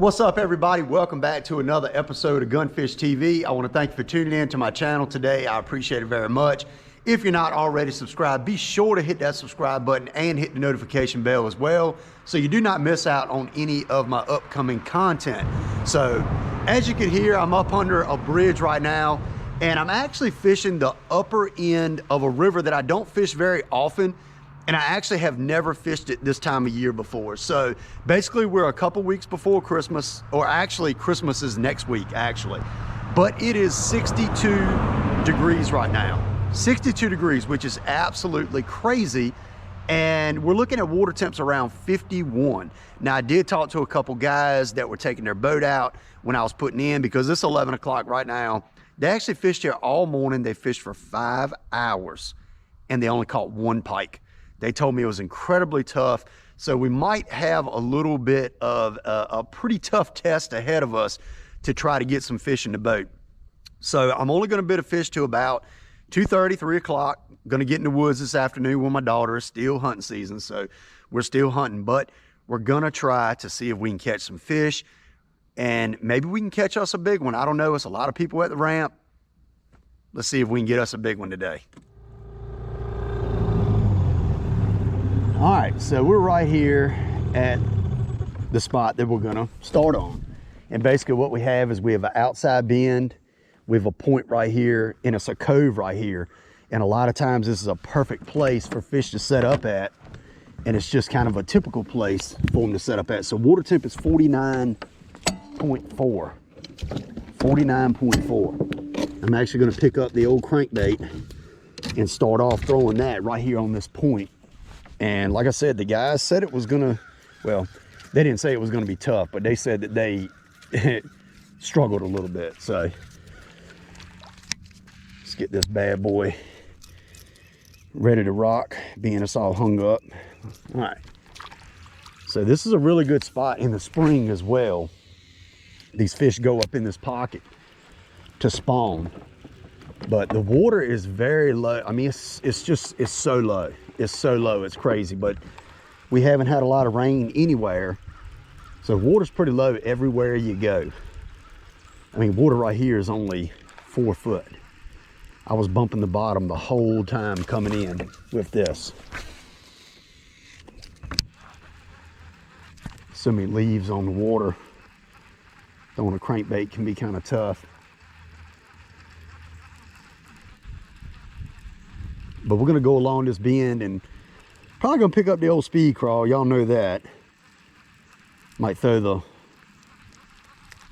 What's up, everybody? Welcome back to another episode of Gunfish TV. I want to thank you for tuning in to my channel today. I appreciate it very much. If you're not already subscribed, be sure to hit that subscribe button and hit the notification bell as well, so you do not miss out on any of my upcoming content. So as you can hear, I'm up under a bridge right now, and I'm actually fishing the upper end of a river that I don't fish very often. And I actually have never fished it this time of year before. So basically we're a couple weeks before Christmas, or actually Christmas is next week actually. But it is 62 degrees right now. 62 degrees, which is absolutely crazy. And we're looking at water temps around 51. Now I did talk to a couple guys that were taking their boat out when I was putting in, because it's 11 o'clock right now. They actually fished here all morning. They fished for 5 hours and they only caught one pike. They told me it was incredibly tough. So we might have a little bit of a pretty tough test ahead of us to try to get some fish in the boat. So I'm only gonna bid a fish to about 2:30, 3 o'clock. Gonna get in the woods this afternoon with my daughter. It's still hunting season, so we're still hunting, but we're gonna try to see if we can catch some fish, and maybe we can catch us a big one. I don't know, it's a lot of people at the ramp. Let's see if we can get us a big one today. All right, so we're right here at the spot that we're gonna start on. And basically what we have is we have an outside bend, we have a point right here, and it's a cove right here. And a lot of times this is a perfect place for fish to set up at. And it's just kind of a typical place for them to set up at. So water temp is 49.4. 49.4. I'm actually gonna pick up the old crankbait and start off throwing that right here on this point. And like I said, the guys said it was gonna, well, they didn't say it was gonna be tough, but they said that they struggled a little bit. So let's get this bad boy ready to rock, being it's all hung up. All right, so this is a really good spot in the spring as well. These fish go up in this pocket to spawn, but the water is very low. I mean, it's so low. It's so low, it's crazy, but we haven't had a lot of rain anywhere. So water's pretty low everywhere you go. I mean, water right here is only 4 foot. I was bumping the bottom the whole time coming in with this. So many leaves on the water. Throwing a crankbait can be kind of tough. But we're gonna go along this bend and probably gonna pick up the old speed crawl. Y'all know that. Might throw the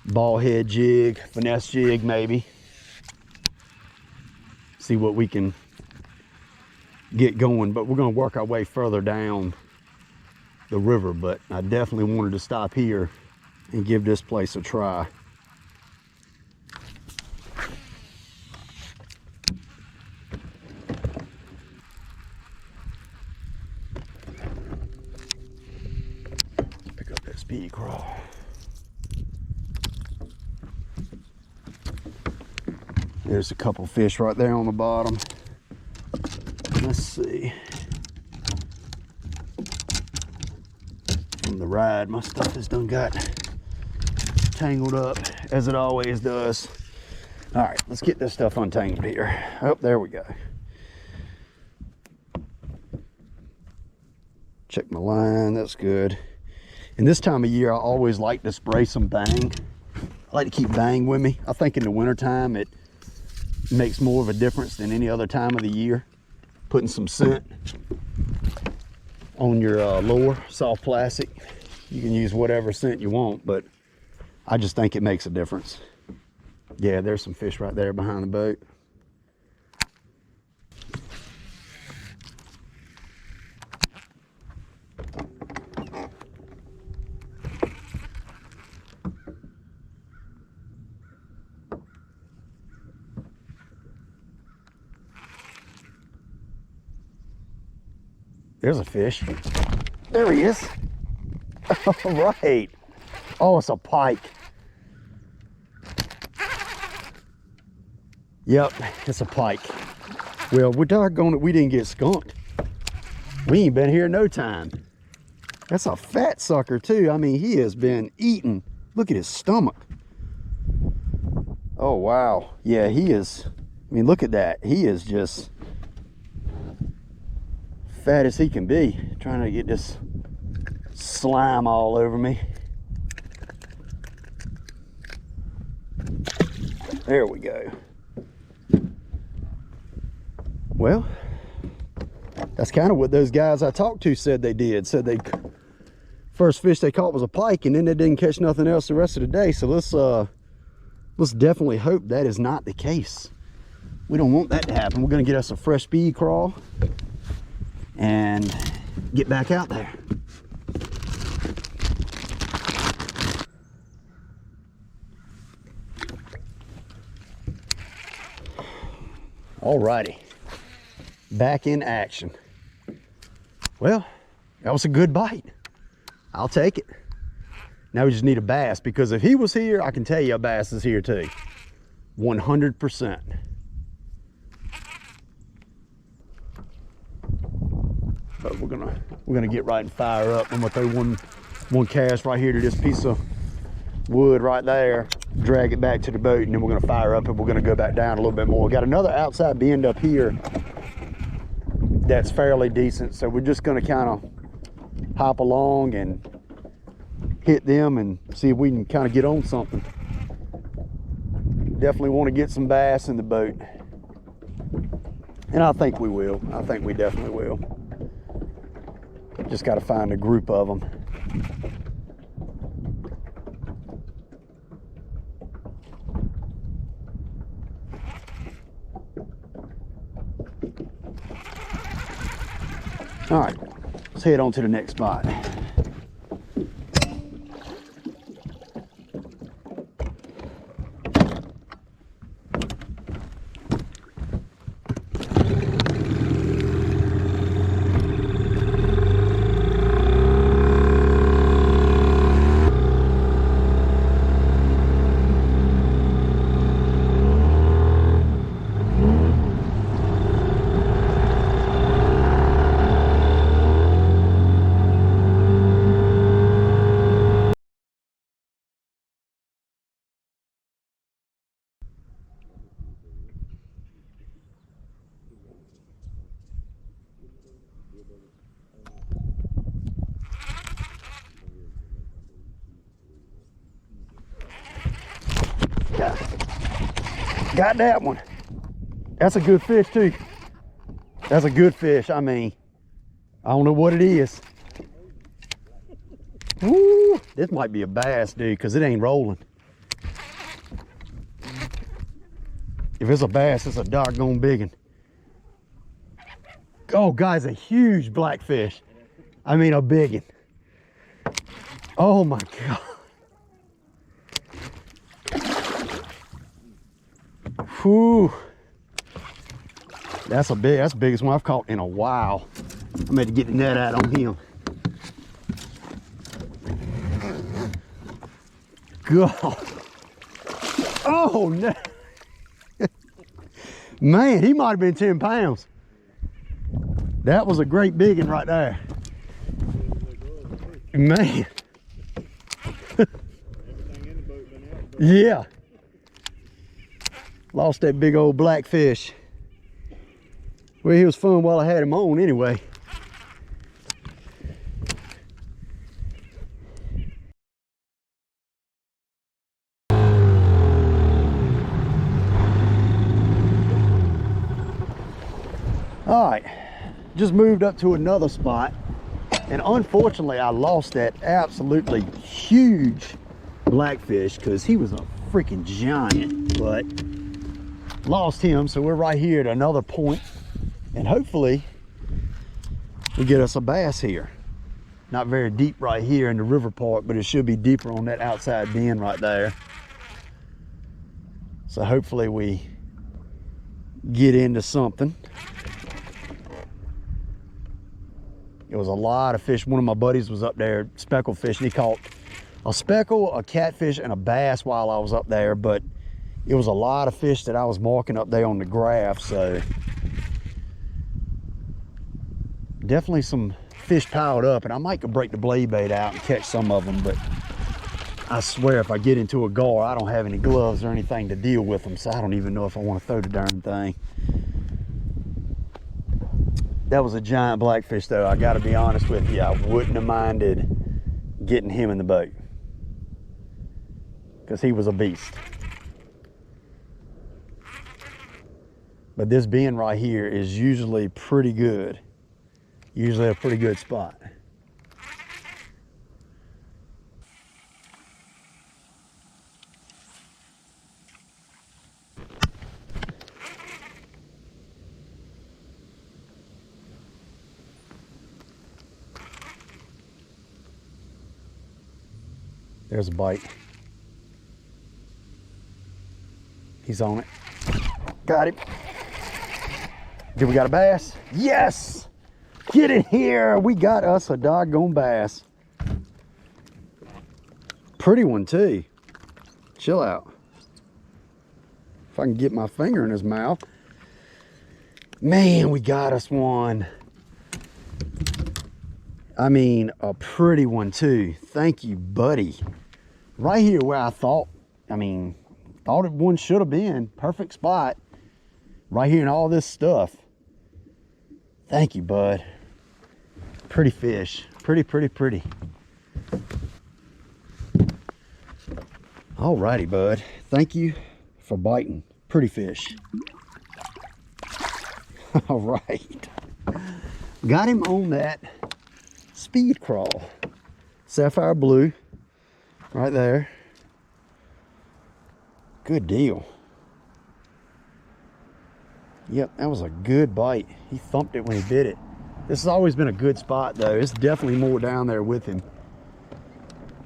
ball head jig, finesse jig maybe. See what we can get going, but we're gonna work our way further down the river. But I definitely wanted to stop here and give this place a try. Speed crawl. There's a couple fish right there on the bottom. Let's see. From the ride, my stuff has done got tangled up, as it always does. All right, let's get this stuff untangled here. Oh, there we go. Check my line, that's good. And this time of year, I always like to spray some Bang. I like to keep Bang with me. I think in the wintertime, it makes more of a difference than any other time of the year. Putting some scent on your lure, soft plastic. You can use whatever scent you want, but I just think it makes a difference. Yeah, there's some fish right there behind the boat. There's a fish. There he is. All right. Oh, it's a pike. Yep, it's a pike. Well, we're doggone it, we didn't get skunked. We ain't been here no time. That's a fat sucker too. I mean, he has been eating. Look at his stomach. Oh, wow. Yeah, he is. I mean, look at that. He is just fat as he can be. Trying to get this slime all over me. There we go. Well, that's kind of what those guys I talked to said they did. Said they first fish they caught was a pike, and then they didn't catch nothing else the rest of the day. So let's definitely hope that is not the case. We don't want that to happen. We're gonna get us a fresh speed crawl and get back out there. Alrighty, back in action. Well, that was a good bite. I'll take it. Now we just need a bass, because if he was here, I can tell you a bass is here too. 100%. But we're gonna get right and fire up. I'm gonna throw one cast right here to this piece of wood right there, drag it back to the boat, and then we're gonna fire up and we're gonna go back down a little bit more. We got another outside bend up here that's fairly decent, so we're just gonna kind of hop along and hit them and see if we can kind of get on something. Definitely want to get some bass in the boat, and I think we will. I think we definitely will. Just got to find a group of them. All right, let's head on to the next spot. Got that one. That's a good fish too. That's a good fish. I mean, I don't know what it is. Woo, this might be a bass, dude, because it ain't rolling. If it's a bass, it's a doggone big one. Oh, guys, a huge blackfish. I mean, a big one. Oh my God. Whew. That's the biggest one I've caught in a while. I'm going to get the net out on him. God. Oh no. Man, he might have been 10 pounds. That was a great big one right there. Man. Yeah. Lost that big old blackfish. Well, he was fun while I had him on anyway. All right, just moved up to another spot, and unfortunately I lost that absolutely huge blackfish because he was a freaking giant, but lost him. So we're right here at another point, and hopefully we get us a bass here. Not very deep right here in the river part, but it should be deeper on that outside bend right there. So hopefully we get into something. It was a lot of fish. One of my buddies was up there speckle fishing. He caught a speckle, a catfish, and a bass while I was up there, but it was a lot of fish that I was marking up there on the graph. So definitely some fish piled up, and I might go break the blade bait out and catch some of them, but I swear if I get into a gar, I don't have any gloves or anything to deal with them, so I don't even know if I want to throw the darn thing. That was a giant blackfish though, I gotta be honest with you. I wouldn't have minded getting him in the boat, because he was a beast. But this bend right here is usually pretty good. Usually a pretty good spot. There's a bite. He's on it. Got him. Did we got a bass? Yes! Get in here! We got us a doggone bass. Pretty one too. Chill out. If I can get my finger in his mouth. Man, we got us one. I mean, a pretty one too. Thank you, buddy. Right here where I thought one should have been. Perfect spot. Right here in all this stuff. Thank you, bud. Pretty fish. Pretty, pretty, pretty. Alrighty, bud. Thank you for biting. Pretty fish. All right. Got him on that speed crawl. Sapphire blue. Right there. Good deal. Yep, that was a good bite. He thumped it when he bit it. This has always been a good spot though. It's definitely more down there with him,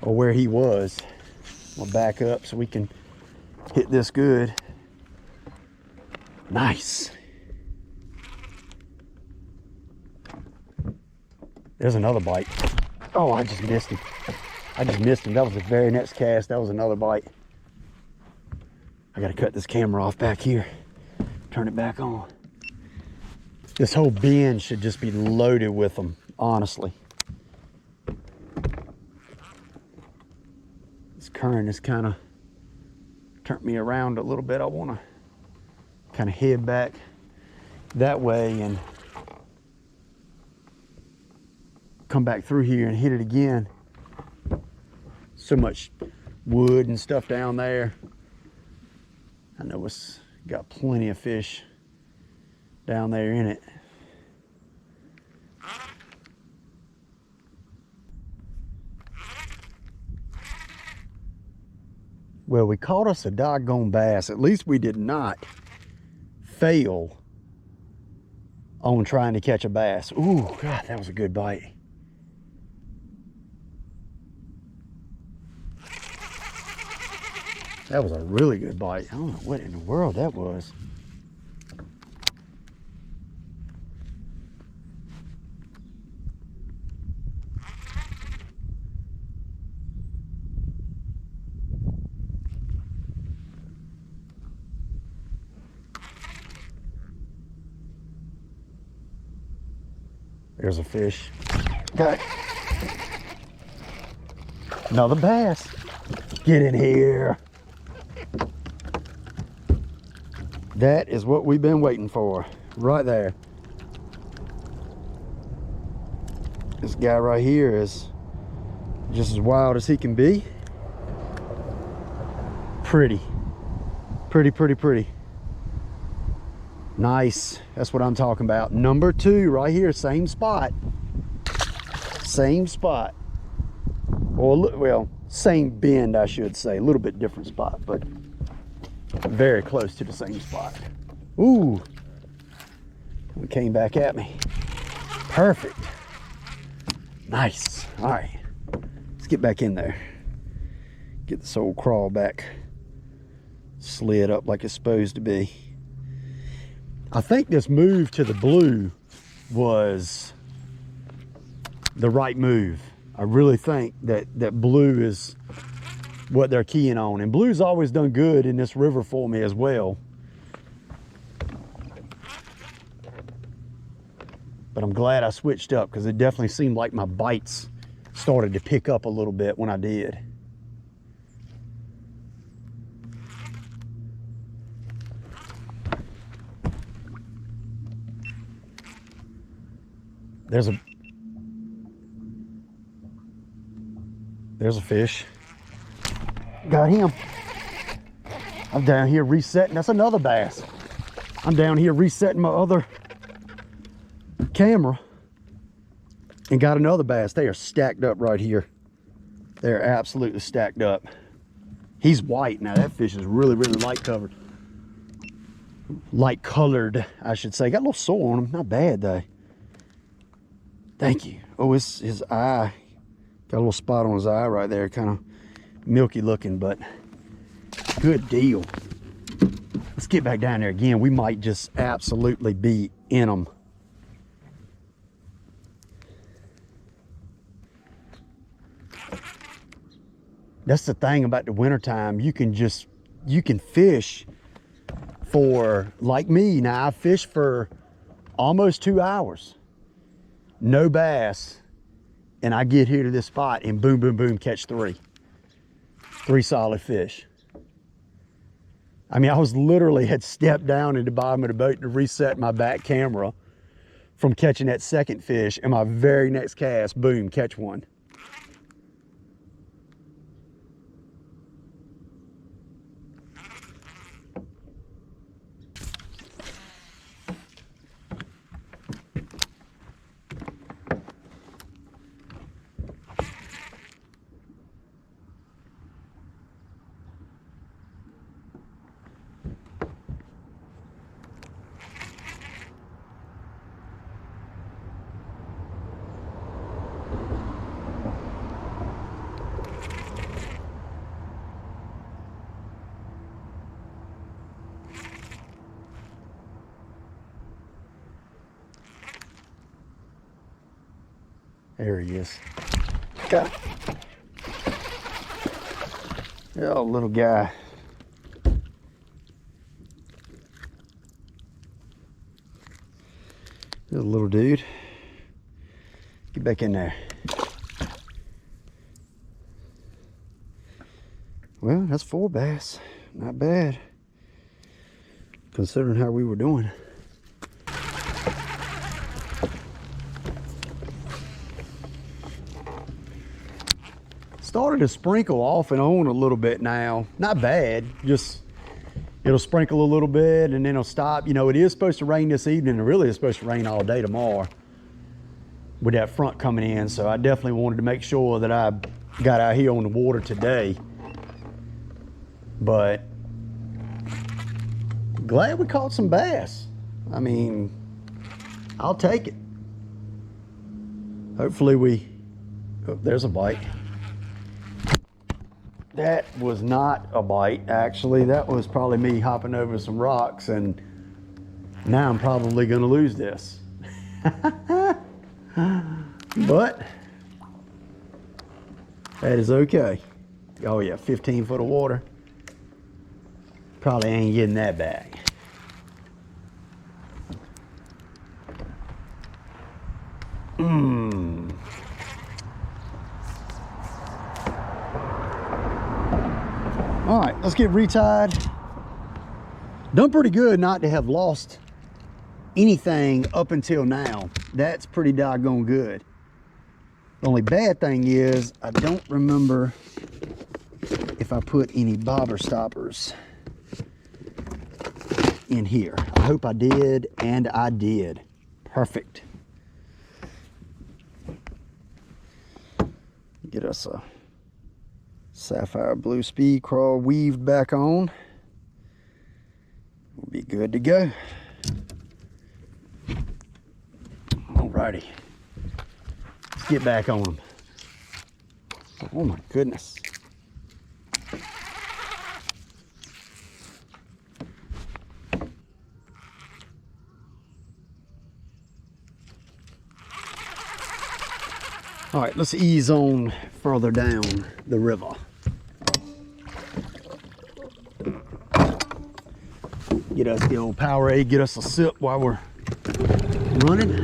or where he was. We'll back up so we can hit this good. Nice. There's another bite. Oh, I just missed him. I just missed him. That was the very next cast. That was another bite. I gotta cut this camera off back here. Turn it back on. This whole bin should just be loaded with them, honestly. This current has kind of turned me around a little bit. I want to kind of head back that way and come back through here and hit it again. So much wood and stuff down there. I know it's got plenty of fish down there in it. Well, we caught us a doggone bass. At least we did not fail on trying to catch a bass. Ooh, God, that was a good bite. That was a really good bite. I don't know what in the world that was. There's a fish. Got it. Another bass. Get in here. That is what we've been waiting for, right there. This guy right here is just as wild as he can be. Pretty. Pretty, pretty, pretty. Nice. That's what I'm talking about. Number 2 right here, same spot. Same spot. Or, well, same bend, I should say. A little bit different spot, but very close to the same spot. Ooh. It came back at me. Perfect. Nice. All right. Let's get back in there. Get this old crawl back slid up like it's supposed to be. I think this move to the blue was the right move. I really think that blue is what they're keying on. And blue's always done good in this river for me as well. But I'm glad I switched up, because it definitely seemed like my bites started to pick up a little bit when I did. There's a fish. Got him. I'm down here resetting. That's another bass. I'm down here resetting my other camera and got another bass. They are stacked up right here. They're absolutely stacked up. He's white. Now that fish is really, really light covered. Light colored, I should say. Got a little sore on him. Not bad though. Thank you. Oh, it's his eye. Got a little spot on his eye right there. Kind of milky looking, but good deal. Let's get back down there again. We might just absolutely be in them. That's the thing about the wintertime. You can fish for, like me now, I fish for almost 2 hours. No bass. And I get here to this spot and boom, boom, boom, catch three solid fish. I mean, I was literally had stepped down in the bottom of the boat to reset my back camera from catching that second fish, and my very next cast, boom, catch one. There he is. Got it. Oh, little guy. There's a little dude. Get back in there. Well, that's 4 bass. Not bad, considering how we were doing. Started to sprinkle off and on a little bit now. Not bad, just it'll sprinkle a little bit and then it'll stop. You know, it is supposed to rain this evening, and really it's supposed to rain all day tomorrow with that front coming in. So I definitely wanted to make sure that I got out here on the water today. But glad we caught some bass. I mean, I'll take it. Hopefully oh, there's a bite. That was not a bite, actually. That was probably me hopping over some rocks, and now I'm probably gonna lose this. But that is okay. Oh yeah, 15 foot of water. Probably ain't getting that back. All right, let's get retied. Done pretty good not to have lost anything up until now. That's pretty doggone good. The only bad thing is I don't remember if I put any bobber stoppers in here. I hope I did, and I did. Perfect. Get us a sapphire blue speed crawl weaved back on. We'll be good to go. Alrighty, let's get back on them. Oh my goodness. All right, let's ease on further down the river. Get us the old Powerade, get us a sip while we're running.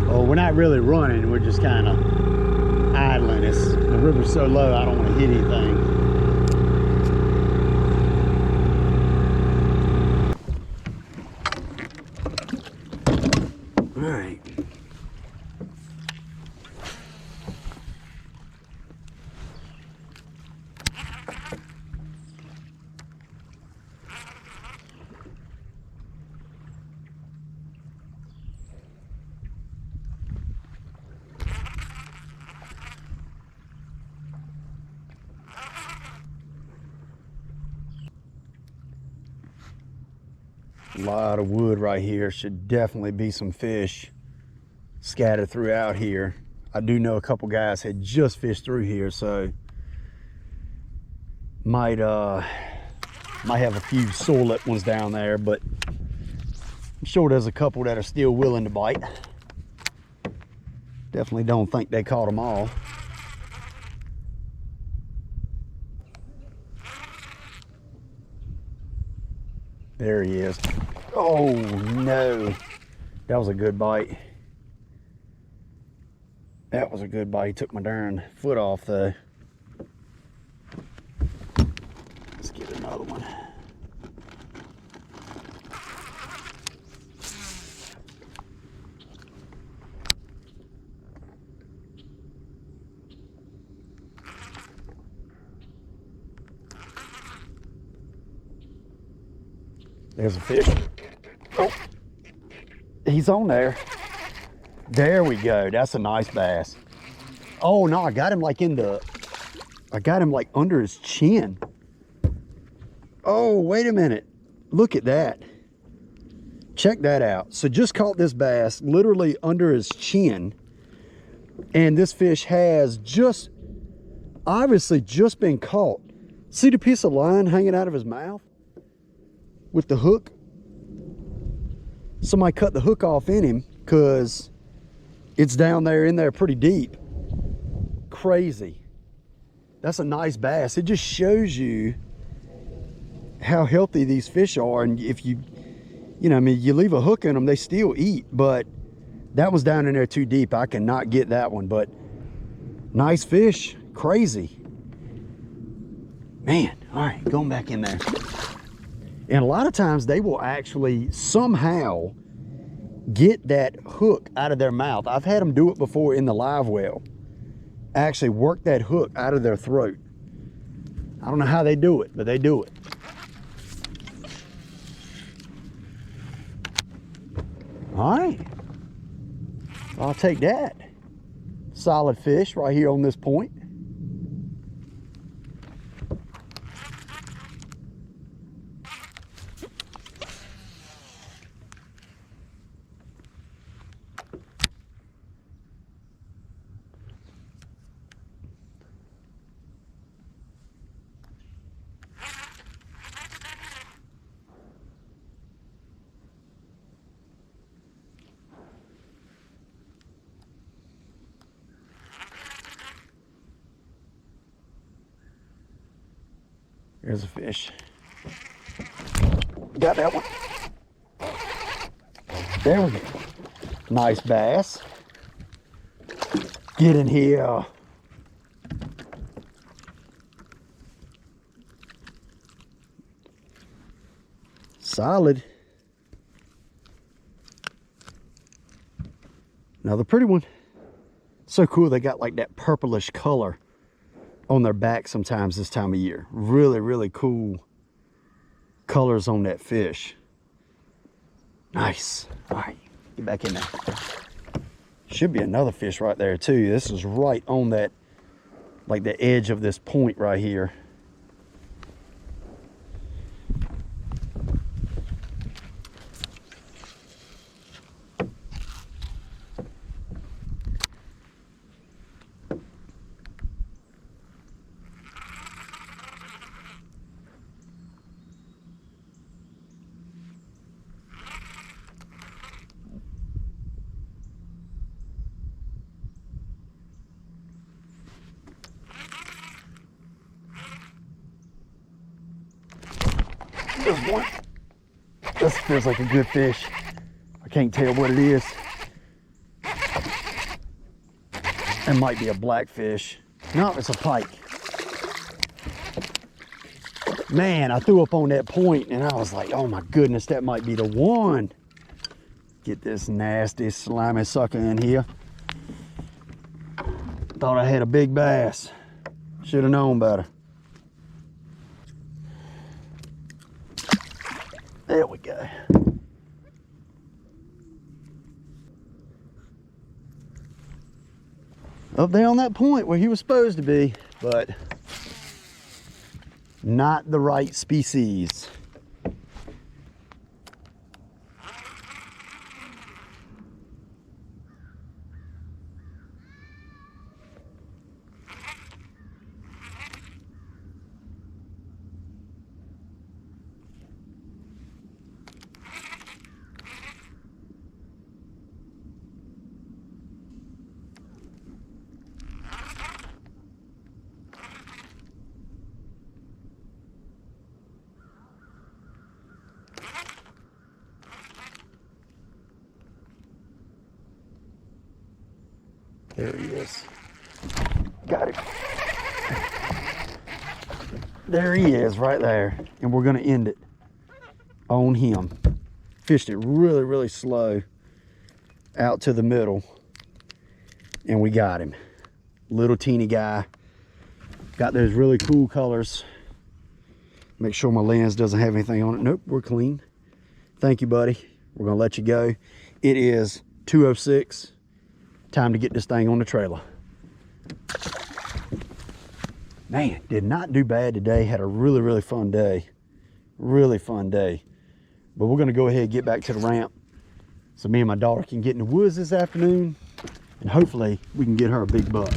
Oh, we're not really running, we're just kind of idling. The river's so low, I don't want to hit anything. All right. A lot of wood right here. Should definitely be some fish scattered throughout here. I do know a couple guys had just fished through here, so might have a few sore lip ones down there, but I'm sure there's a couple that are still willing to bite. Definitely don't think they caught them all. There he is. Oh no, that was a good bite. That was a good bite. He took my darn foot off though. Let's get another one. There's a fish. Oh, he's on there. There we go. That's a nice bass. Oh no, I got him like under his chin. Oh, wait a minute. Look at that. Check that out. So just caught this bass literally under his chin. And this fish has just, obviously just been caught. See the piece of line hanging out of his mouth? With the hook. Somebody cut the hook off in him because it's down there in there pretty deep. Crazy. That's a nice bass. It just shows you how healthy these fish are. And if you know, I mean, you leave a hook in them, they still eat, but that was down in there too deep. I cannot get that one, but nice fish. Crazy. Man, all right, going back in there. And a lot of times they will actually somehow get that hook out of their mouth. I've had them do it before in the live well. Actually work that hook out of their throat. I don't know how they do it, but they do it. All right. I'll take that. Solid fish right here on this point. There's a fish. Got that one. There we go. Nice bass. Get in here. Solid. Another pretty one. So cool, they got like that purplish color on their back sometimes this time of year. Really, really cool colors on that fish. Nice. All right, get back in there. Should be another fish right there too. This is right on that, like the edge of this point right here. There's one. This feels like a good fish. I can't tell what it is. It might be a blackfish. No, it's a pike. Man, I threw up on that point and I was like, oh my goodness, that might be the one. Get this nasty, slimy sucker in here. Thought I had a big bass. Should have known better. There we go. Up there on that point where he was supposed to be, but not the right species. There he is. Got it. There he is right there. And we're gonna end it on him. Fished it really, really slow out to the middle. And we got him. Little teeny guy. Got those really cool colors. Make sure my lens doesn't have anything on it. Nope, we're clean. Thank you, buddy. We're gonna let you go. It is 2:06. Time to get this thing on the trailer. Man, did not do bad today. Had a really, really fun day. Really fun day. But we're gonna go ahead and get back to the ramp so me and my daughter can get in the woods this afternoon, and hopefully we can get her a big buck.